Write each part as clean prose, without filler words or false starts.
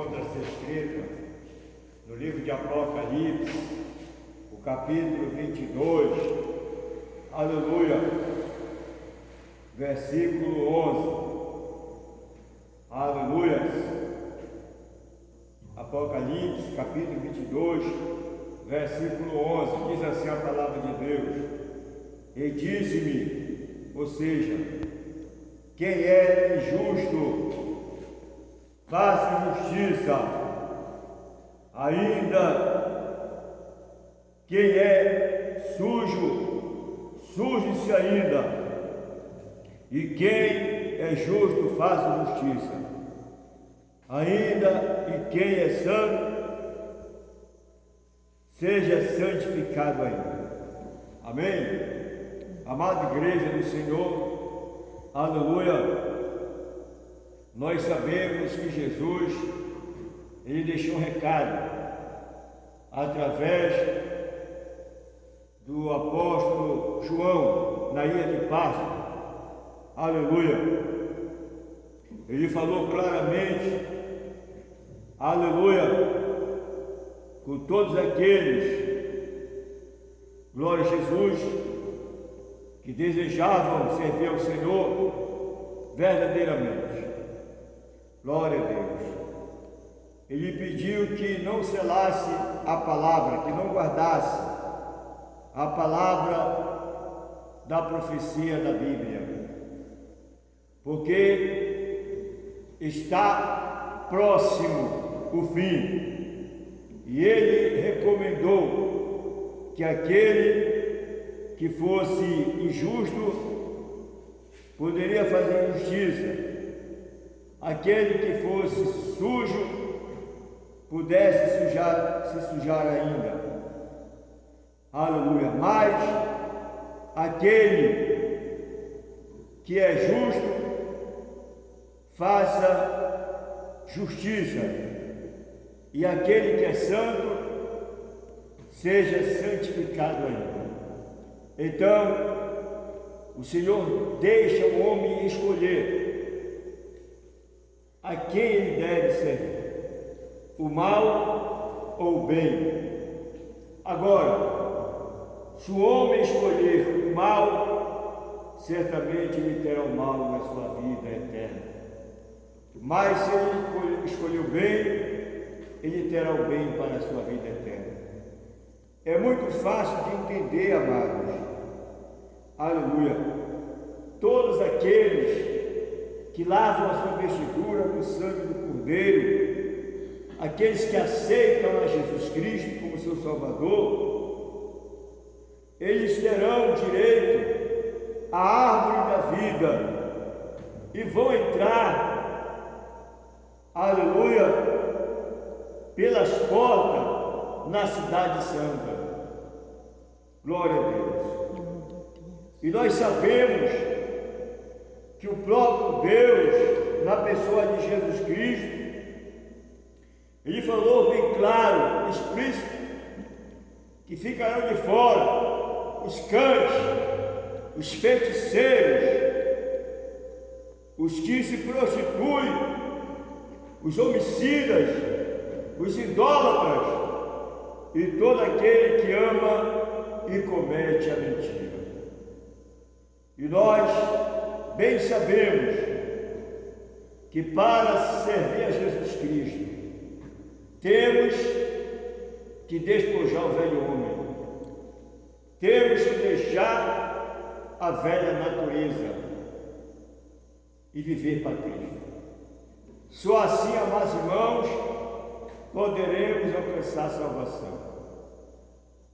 encontra ser escrita no livro de Apocalipse, o capítulo 22, aleluia, versículo 11, aleluia. Apocalipse, capítulo 22, versículo 11, diz assim a palavra de Deus: e disse-me, ou seja, quem é injusto, faça justiça. Ainda quem é sujo, suje-se ainda. E quem é justo, faça justiça. Ainda e quem é santo, seja santificado ainda. Amém? Amada igreja do Senhor, aleluia. Nós sabemos que Jesus, ele deixou um recado através do apóstolo João na ilha de Páscoa, aleluia. Ele falou claramente, aleluia, com todos aqueles, glória a Jesus, que desejavam servir ao Senhor verdadeiramente. Glória a Deus. Ele pediu que não selasse a palavra, que não guardasse a palavra da profecia da Bíblia, porque está próximo o fim, e ele recomendou que aquele que fosse injusto poderia fazer justiça, aquele que fosse sujo pudesse se sujar ainda, aleluia. Mas aquele que é justo, faça justiça, e aquele que é santo, seja santificado ainda. Então, o Senhor deixa o homem escolher a quem ele deve servir, o mal ou o bem. Agora, se o homem escolher o mal, certamente ele terá o mal na sua vida eterna. Mas se ele escolher o bem, ele terá o bem para a sua vida eterna. É muito fácil de entender, amados, aleluia. Todos aqueles que lavam a sua vestidura com o sangue do Cordeiro, aqueles que aceitam a Jesus Cristo como seu Salvador, eles terão direito à árvore da vida e vão entrar, aleluia, pelas portas na cidade santa. Glória a Deus. E nós sabemos que o próprio Deus, na pessoa de Jesus Cristo, ele falou bem claro, explícito, que ficarão de fora os cães, os feiticeiros, os que se prostituem, os homicidas, os idólatras e todo aquele que ama e comete a mentira. E nós bem sabemos que para servir a Jesus Cristo, temos que despojar o velho homem, temos que deixar a velha natureza e viver para Cristo. Só assim, amados irmãos, poderemos alcançar a salvação.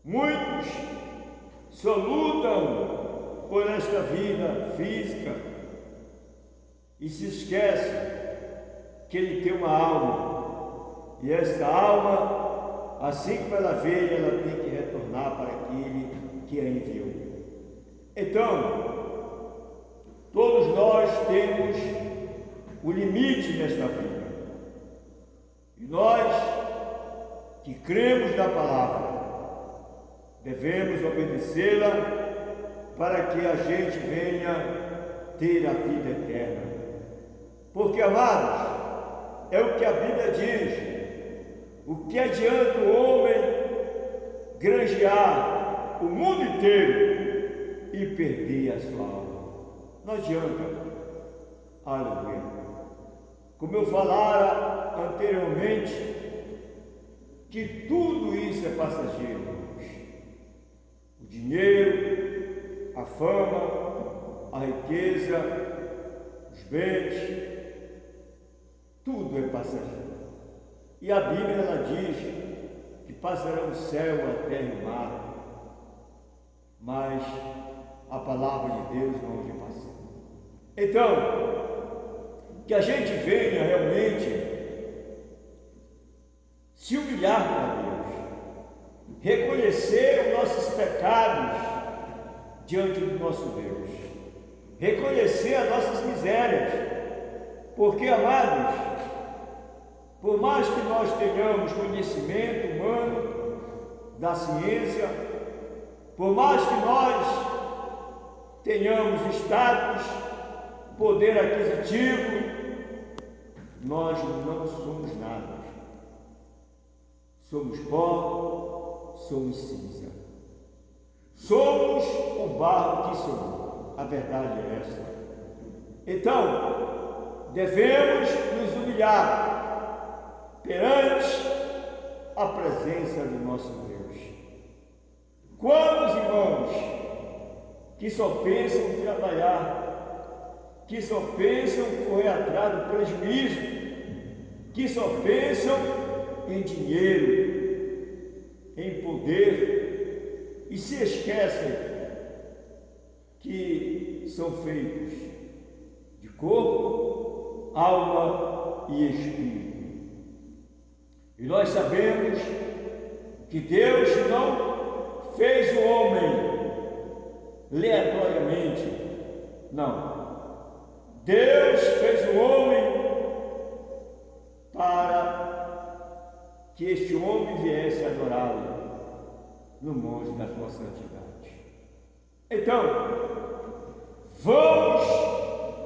Muitos só lutam por esta vida física e se esquecem que ele tem uma alma. E esta alma, assim como ela veio, ela tem que retornar para aquele que a enviou. Então, todos nós temos o limite nesta vida. E nós, que cremos na palavra, devemos obedecê-la para que a gente venha ter a vida eterna. Porque, amados, é o que a Bíblia diz: que adianta o homem granjear o mundo inteiro e perder a sua alma? Não adianta. Aleluia. Como eu falara anteriormente, que tudo isso é passageiro, irmãos. O dinheiro, a fama, a riqueza, os bens, tudo é passageiro. E a Bíblia ela diz que passarão o céu, a terra e o mar, mas a palavra de Deus não há de passar. Então, que a gente venha realmente se humilhar para Deus, reconhecer os nossos pecados diante do nosso Deus, reconhecer as nossas misérias, porque, amados, por mais que nós tenhamos conhecimento humano, da ciência, por mais que nós tenhamos status, poder aquisitivo, nós não somos nada. Somos pó, somos cinza. Somos o barro que somos. A verdade é essa. Então, devemos nos humilhar perante a presença do nosso Deus. Quantos irmãos que só pensam em trabalhar, que só pensam em correr atrás do prejuízo, que só pensam em dinheiro, em poder, e se esquecem que são feitos de corpo, alma e espírito. E nós sabemos que Deus não fez o homem aleatoriamente, não. Deus fez o homem para que este homem viesse adorá-lo no monte da sua santidade. Então, vamos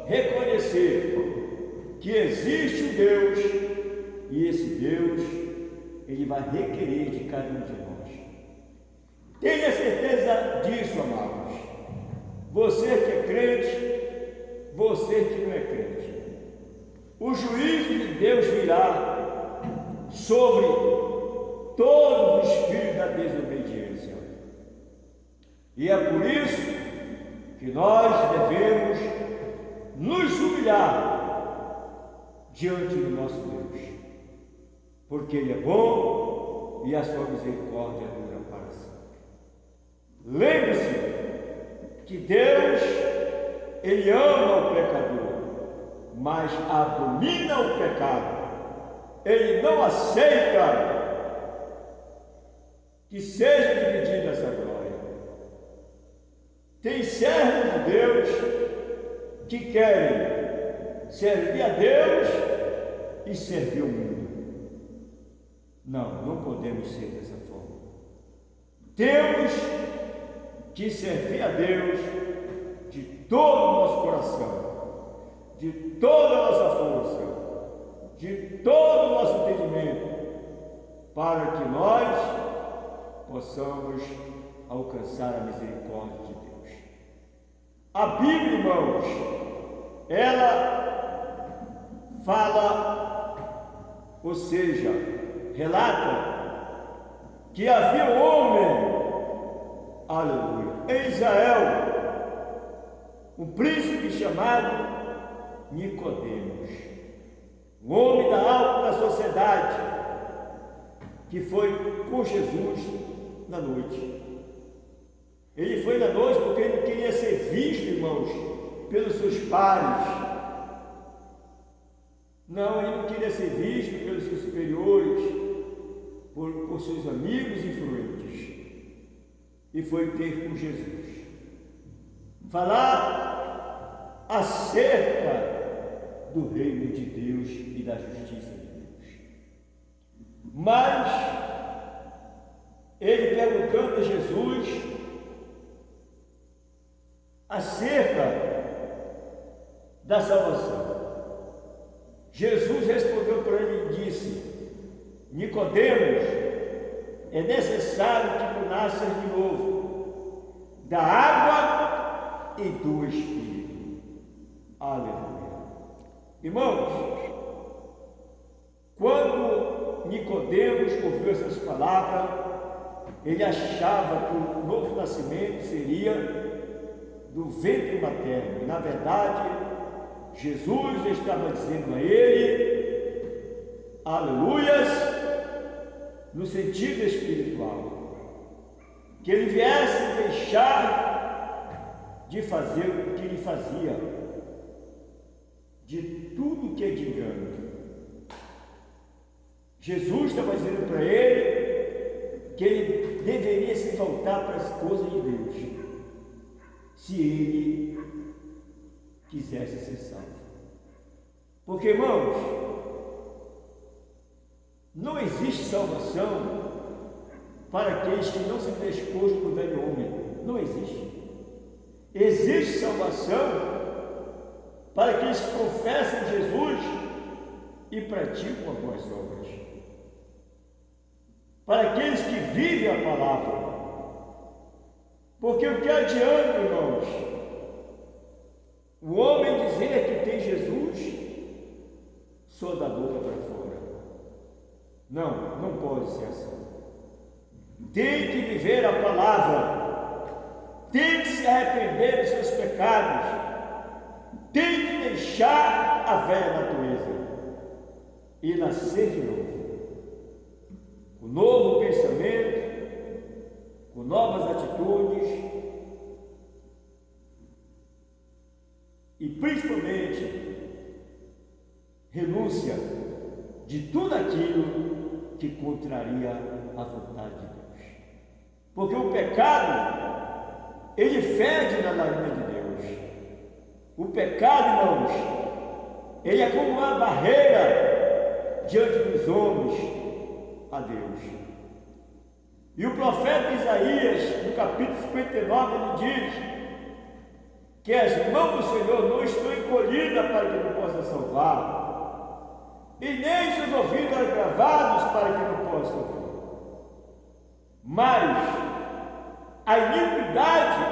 reconhecer que existe um Deus, e esse Deus, ele vai requerer de cada um de nós. Tenha certeza disso, amados. Você que é crente, você que não é crente. O juízo de Deus virá sobre todos os filhos da desobediência. E é por isso que nós devemos nos humilhar diante do nosso Deus, porque Ele é bom e a sua misericórdia dura para sempre. Lembre-se que Deus, Ele ama o pecador, mas abomina o pecado. Ele não aceita que seja dividida essa glória. Tem servos de Deus que querem servir a Deus e servir o mundo. Não, não podemos ser dessa forma. Temos que servir a Deus de todo o nosso coração, de toda a nossa força, de todo o nosso entendimento, para que nós possamos alcançar a misericórdia de Deus. A Bíblia, irmãos, ela fala, ou seja, relata que havia um homem, aleluia, em Israel, um príncipe chamado Nicodemos, um homem da alta sociedade, que foi com Jesus na noite. Ele foi na noite porque ele queria ser visto, irmãos, pelos seus pares. Não, ele não queria ser visto pelos seus superiores, por seus amigos influentes. E foi ter com Jesus. Falar acerca do reino de Deus e da justiça de Deus. Mas ele perguntando a Jesus acerca da salvação. Jesus respondeu para ele e disse: Nicodemos, é necessário que tu nasças de novo, da água e do Espírito. Aleluia. Irmãos, quando Nicodemos ouviu essas palavras, ele achava que o novo nascimento seria do ventre materno. E, na verdade, Jesus estava dizendo a ele, aleluias, no sentido espiritual, que ele viesse deixar de fazer o que ele fazia, de tudo que é de engano. Jesus estava dizendo para ele que ele deveria se voltar para as coisas de Deus, se ele quisesse ser salvo. Porque, irmãos, não existe salvação para aqueles que não se despojam do velho homem. Não existe. Existe salvação para aqueles que professam Jesus e praticam as boas obras. Para aqueles que vivem a palavra. Porque o que adianta, irmãos, o homem dizer que tem Jesus só da boca para fora? Não, não pode ser assim. Tem que viver a palavra, tem que se arrepender dos seus pecados, tem que deixar a velha natureza e nascer de novo. Com novo pensamento, com novas atitudes e principalmente renúncia de tudo aquilo que contraria a vontade de Deus. Porque o pecado, ele fede na narina de Deus. O pecado, irmãos, ele é como uma barreira diante dos homens a Deus. E o profeta Isaías, no capítulo 59, ele diz que as mãos do Senhor não estão encolhidas para que não possa salvar, e nem seus ouvidos agravados para que não possa ouvir. Mas a iniquidade,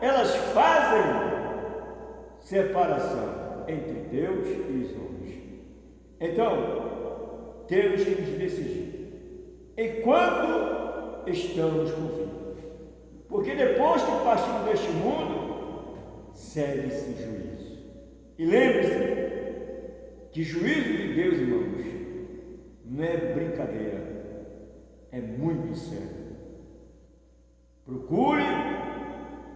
elas fazem separação entre Deus e os homens. Então, temos que nos decidir enquanto estamos com vida, porque depois que partimos deste mundo, segue-se juízo. E lembre-se que juízo de Deus, irmãos, não é brincadeira, é muito sério. Procure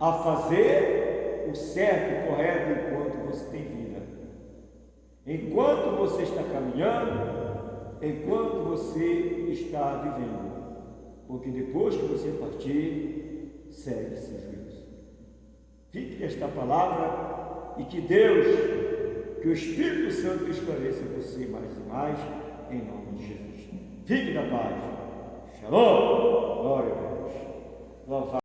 a fazer o certo e correto enquanto você tem vida, enquanto você está caminhando, enquanto você está vivendo, porque depois que você partir, segue-se juízo. Fique nesta palavra e que Deus, que o Espírito Santo esclareça você mais e mais, em nome de Jesus. Fique na paz. Shalom. Glória a Deus. Louvado.